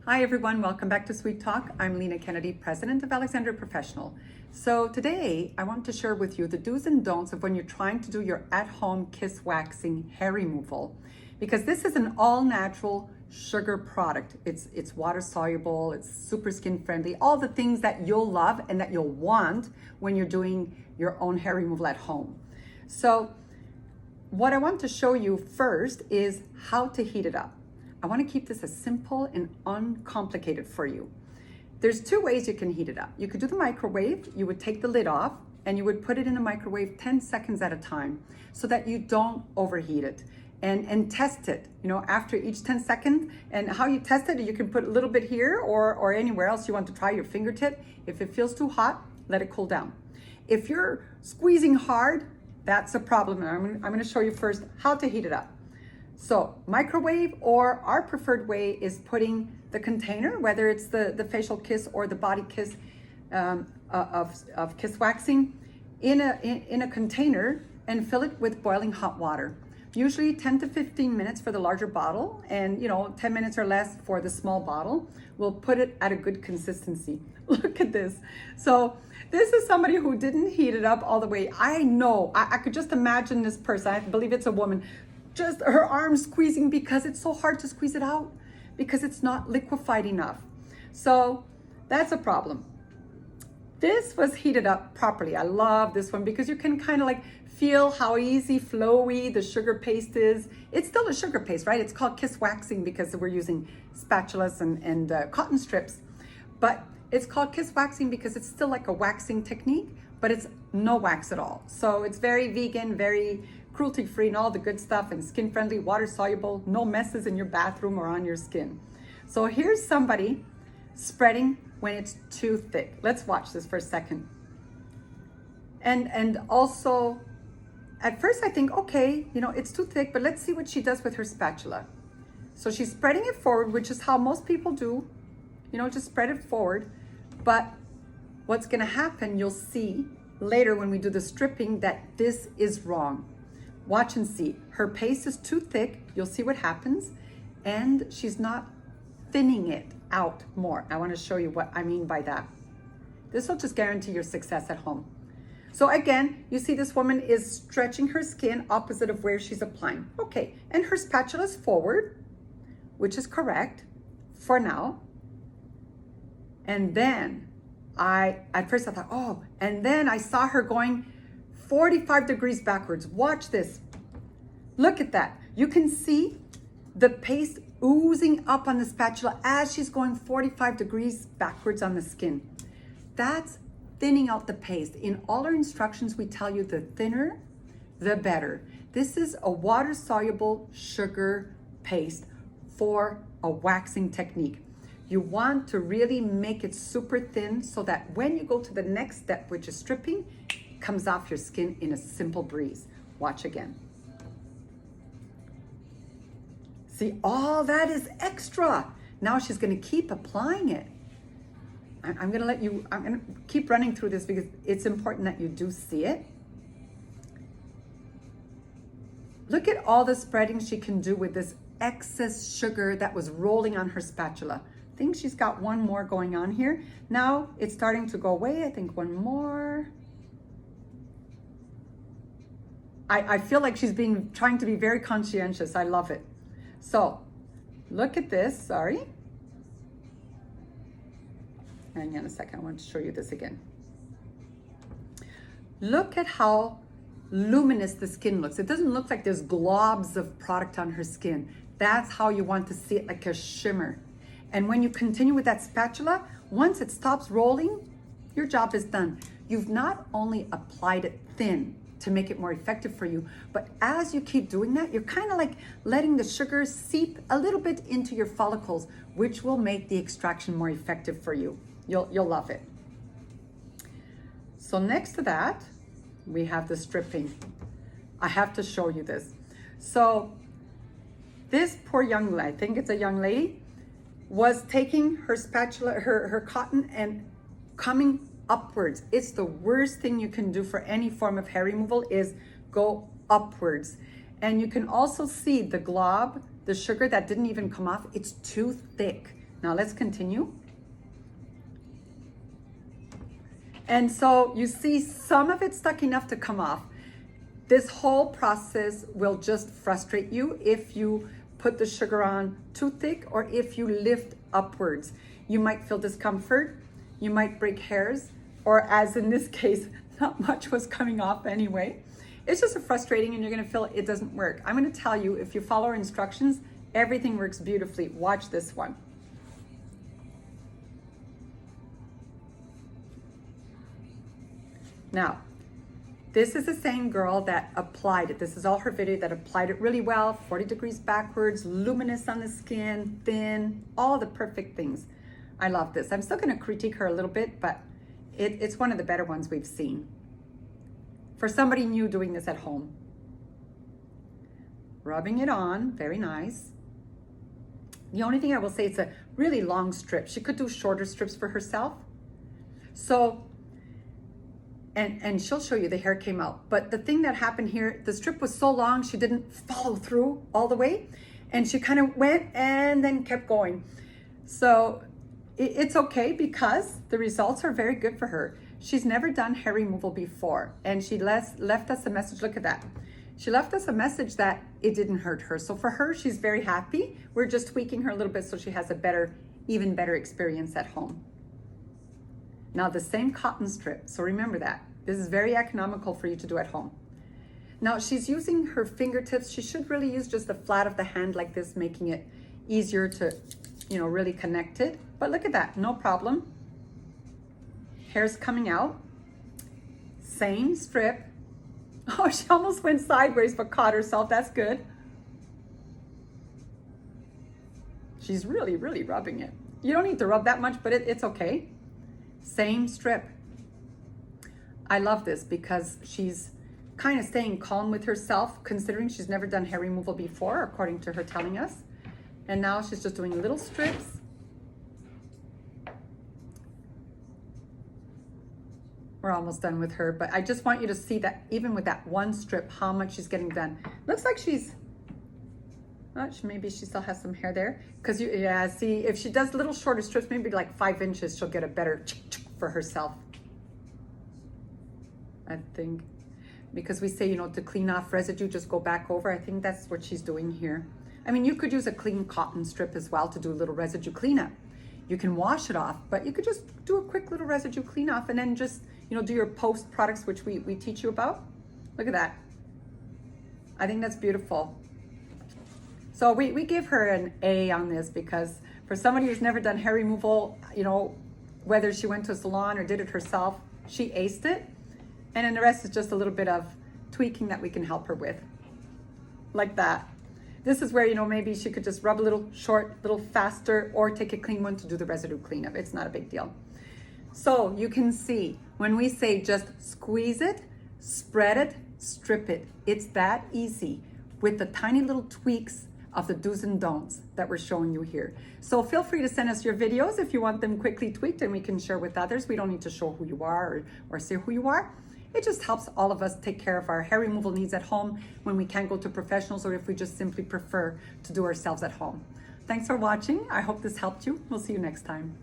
Hi everyone, welcome back to Sweet Talk. I'm Lina Kennedy, president of Alexandria Professional. So today I want to share with you the do's and don'ts of when you're trying to do your at-home KiSS waxing hair removal, because this is an all-natural sugar product. It's water soluble, it's super skin friendly, all the things that you'll love and that you'll want when you're doing your own hair removal at home. So what I want to show you first is how to heat it up. I want to keep this as simple and uncomplicated for you. There's two ways you can heat it up. You could do the microwave. You would take the lid off and you would put it in the microwave 10 seconds at a time so that you don't overheat it, and test it, after each 10 seconds. And how you test it, you can put a little bit here or anywhere else you want to try, your fingertip. If it feels too hot, let it cool down. If you're squeezing hard, that's a problem. And I'm going to show you first how to heat it up. So microwave, or our preferred way is putting the container, whether it's the facial KiSS or the body KiSS of KiSS waxing, in a container and fill it with boiling hot water. Usually 10 to 15 minutes for the larger bottle, and 10 minutes or less for the small bottle. We'll put it at a good consistency. Look at this. So this is somebody who didn't heat it up all the way. I know, I could just imagine this person, I believe it's a woman, just her arms squeezing because it's so hard to squeeze it out because it's not liquefied enough. So that's a problem. This was heated up properly. I love this one because you can kind of like feel how easy, flowy the sugar paste is. It's still a sugar paste, right? It's called KiSS waxing because we're using spatulas and cotton strips. But it's called KiSS waxing because it's still like a waxing technique, but it's no wax at all. So it's very vegan, very cruelty-free and all the good stuff, and skin-friendly, water-soluble, no messes in your bathroom or on your skin. So here's somebody spreading when it's too thick. Let's watch this for a second. And also, at first I think, okay, it's too thick, but let's see what she does with her spatula. So she's spreading it forward, which is how most people do, just spread it forward. But what's gonna happen, you'll see later when we do the stripping, that this is wrong. Watch and see. Her paste is too thick. You'll see what happens. And she's not thinning it out more. I want to show you what I mean by that. This will just guarantee your success at home. So again, you see this woman is stretching her skin opposite of where she's applying. Okay, and her spatula is forward, which is correct for now. And then at first I thought, oh, and then I saw her going 45 degrees backwards. Watch this. Look at that. You can see the paste oozing up on the spatula as she's going 45 degrees backwards on the skin. That's thinning out the paste. In all our instructions, we tell you the thinner, the better. This is a water-soluble sugar paste for a waxing technique. You want to really make it super thin so that when you go to the next step, which is stripping, comes off your skin in a simple breeze. Watch again. See, all that is extra. Now she's gonna keep applying it. I'm gonna keep running through this because it's important that you do see it. Look at all the spreading she can do with this excess sugar that was rolling on her spatula. I think she's got one more going on here. Now it's starting to go away. I think one more. I feel like she's trying to be very conscientious. I love it. So look at this, sorry. Hang on a second, I want to show you this again. Look at how luminous the skin looks. It doesn't look like there's globs of product on her skin. That's how you want to see it, like a shimmer. And when you continue with that spatula, once it stops rolling, your job is done. You've not only applied it thin to make it more effective for you, but as you keep doing that, you're kind of like letting the sugar seep a little bit into your follicles, which will make the extraction more effective for you. You'll love it. So next to that, we have the stripping. I have to show you this. So this poor young lady, I think it's a young lady, was taking her spatula, her cotton, and coming upwards. It's the worst thing you can do for any form of hair removal is go upwards. And you can also see the glob, the sugar that didn't even come off, it's too thick. Now let's continue. And so you see some of it stuck enough to come off. This whole process will just frustrate you if you put the sugar on too thick or if you lift upwards. You might feel discomfort, you might break hairs, or as in this case, not much was coming off anyway. It's just frustrating and you're gonna feel it doesn't work. I'm gonna tell you, if you follow our instructions, everything works beautifully. Watch this one. Now, this is the same girl that applied it. This is all her video that applied it really well, 40 degrees backwards, luminous on the skin, thin, all the perfect things. I love this. I'm still gonna critique her a little bit, but it's one of the better ones we've seen. For somebody new doing this at home. Rubbing it on, very nice. The only thing I will say, it's a really long strip. She could do shorter strips for herself. So, and she'll show you the hair came out. But the thing that happened here, the strip was so long, she didn't follow through all the way. And she kind of went and then kept going. So it's okay because the results are very good for her. She's never done hair removal before. And she left us a message, look at that. She left us a message that it didn't hurt her. So for her, she's very happy. We're just tweaking her a little bit so she has a better, even better experience at home. Now the same cotton strip, so remember that. This is very economical for you to do at home. Now she's using her fingertips. She should really use just the flat of the hand like this, making it easier to, really connect it. But look at that, no problem. Hair's coming out. Same strip. Oh, she almost went sideways but caught herself, that's good. She's really, really rubbing it. You don't need to rub that much, but it's okay. Same strip. I love this because she's kind of staying calm with herself, considering she's never done hair removal before, according to her telling us. And now she's just doing little strips. We're almost done with her, but I just want you to see that even with that one strip, how much she's getting done. Looks like maybe she still has some hair there. Because see, if she does little shorter strips, maybe like 5 inches, she'll get a better for herself. I think, because we say, to clean off residue, just go back over. I think that's what she's doing here. I mean, you could use a clean cotton strip as well to do a little residue cleanup. You can wash it off, but you could just do a quick little residue clean off and then just, do your post products, which we teach you about. Look at that. I think that's beautiful. So we give her an A on this because for somebody who's never done hair removal, whether she went to a salon or did it herself, she aced it. And then the rest is just a little bit of tweaking that we can help her with. Like that. This is where, maybe she could just rub a little short, a little faster, or take a clean one to do the residue cleanup. It's not a big deal. So you can see when we say just squeeze it, spread it, strip it, it's that easy with the tiny little tweaks of the do's and don'ts that we're showing you here. So feel free to send us your videos if you want them quickly tweaked and we can share with others. We don't need to show who you are or say who you are. It just helps all of us take care of our hair removal needs at home when we can't go to professionals or if we just simply prefer to do ourselves at home. Thanks for watching. I hope this helped you. We'll see you next time.